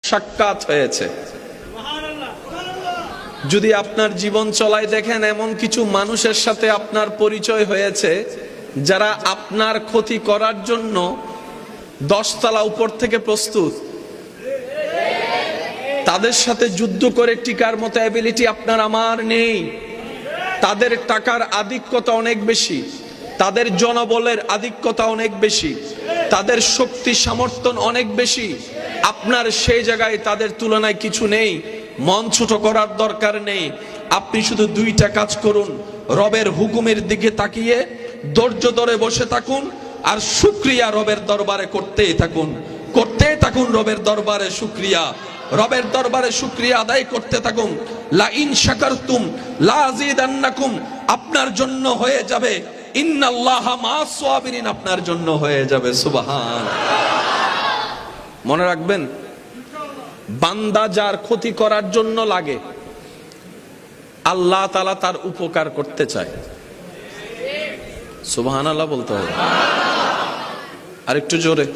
সাক্ষাৎ হয়েছে। যদি আপনার জীবন চলায় দেখেন এমন কিছু মানুষের সাথে আপনার পরিচয় হয়েছে যারা আপনার ক্ষতি করার জন্য 10 তলা উপর থেকে প্রস্তুত। তাদের সাথে যুদ্ধ করে টিকার মতো অ্যাবিলিটি আপনার আমার নেই। তাদের টাকার আধিক্যতা অনেক বেশি, তাদের জনবলের আধিক্যতা অনেক বেশি, তাদের শক্তি সামর্থ্য অনেক বেশি। আপনার সেই জায়গায় তাদের তুলনায় কিছু নেই। মন ছোট করার দরকার নেই। আপনি শুধু 2টা কাজ করুন, রবের হুকুমের দিকে তাকিয়ে ধৈর্য ধরে বসে থাকুন আর শুকরিয়া রবের দরবারে করতেই থাকুন, করতেই থাকুন। রবের দরবারে শুকরিয়া, রবের দরবারে শুকরিয়া আদায় করতে থাকুন। লা ইন শাকারতুম লা আযীদান্নাকুম, আপনার জন্য হয়ে যাবে ইন্নাল্লাহা মা'আস সাবিরিন, আপনার জন্য হয়ে যাবে। সুবহান। মনে রাখবেন, বান্দা যার ক্ষতি করার জন্য লাগে আল্লাহ তাআলা তার উপকার করতে চায়। সুবহানাল্লাহ বলতে হবে। আরেকটু জোরে।